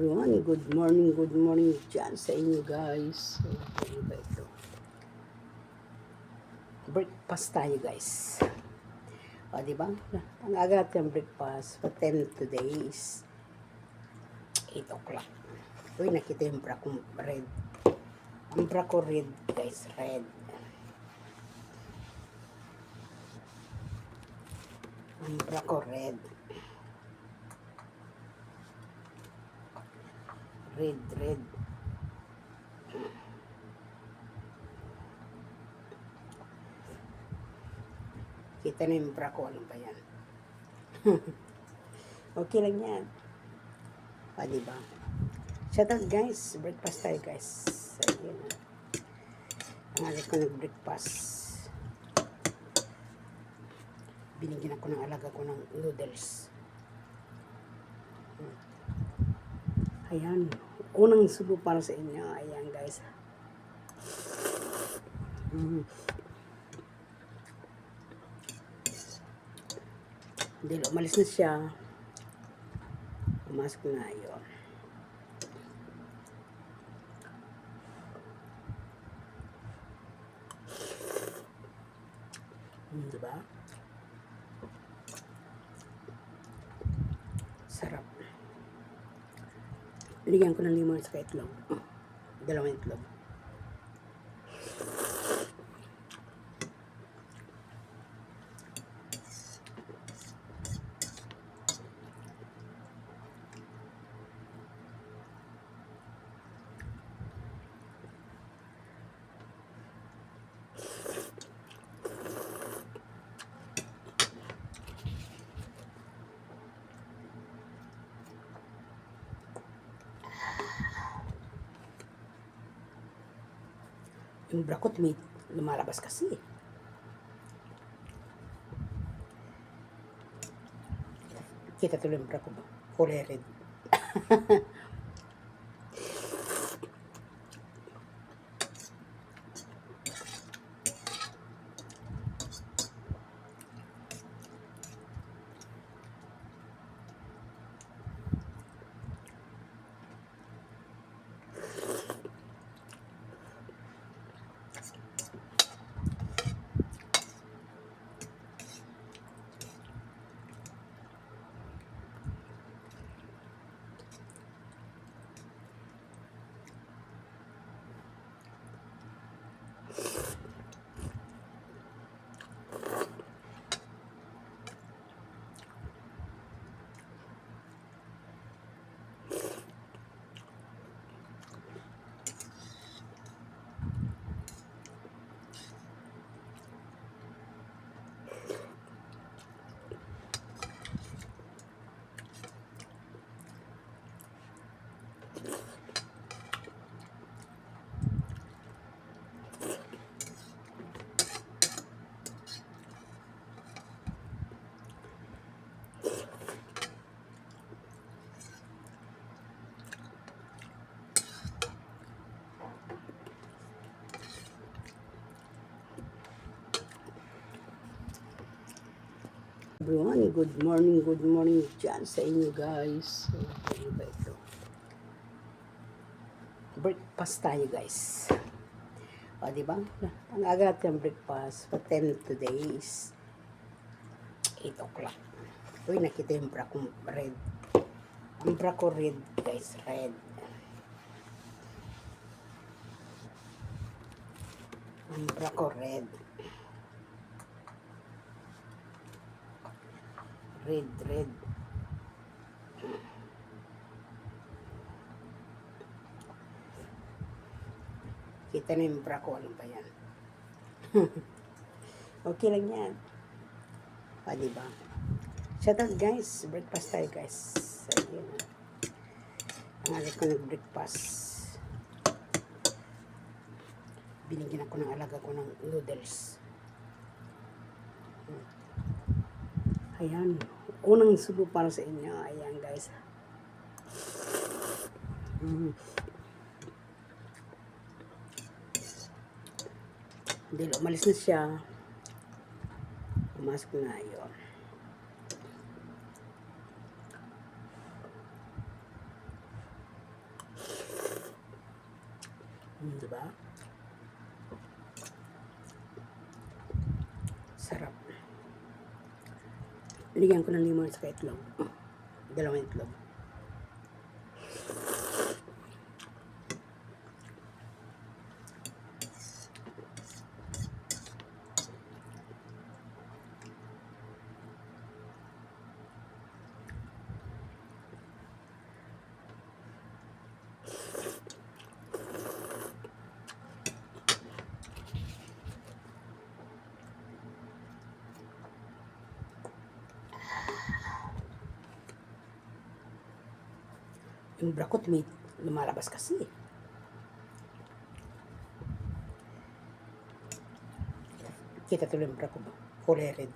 Everyone, good morning dyan sa inyo guys. So, ano ba ito? Breakfast tayo guys. O, diba? Ang aga natin ang breakfast. What time today is 8 o'clock. Uy, nakita yung bra kong red. Ang bra ko red guys, red. Ang bra ko red. Red. Kita na yung bra ko, ano ba yan? Okay lang yan. O, diba? Shout out guys, breakfast tayo guys. So, yun. Ang alit ko nag-breakfast. Binigyan ako ng alaga ko ng noodles. Ayan. Unang subo para sa inyo. Ayan guys. Dahil umalis na siya. Pumasok na yun. Diba? Sarap. Ligyan ko ng limon sa itlog. Dalawang itlog. Yung brakot may lumalabas kasi. Kita tuloy yung brakot. Kulay red. Everyone, good morning dyan sa inyo guys. So, ano ba ito? Breakfast tayo guys. O, diba? Ang aga natin ang breakfast. What time today is 8 o'clock. Uy, nakita yung bra kong red. Ang bra ko red guys, red. Ang bra ko red. Red. Kita na yung bra ko, ano ba yan? Okay lang yan. O, diba? Shout out guys, breakfast tayo guys. So, yun. Ang alit ko nag-breakfast. Binigyan ako ng alaga ko ng noodles. Ayan. Unang subo para sa inyo. Ayan guys. Dahil umalis na siya. Pumasok na yun. Diba? Sarap. Ligyan ko ng limon sa itlog. Dalawang itlog. Yung brakot may lumalabas kasi. Kita tuloy yung brakot. Kulay red.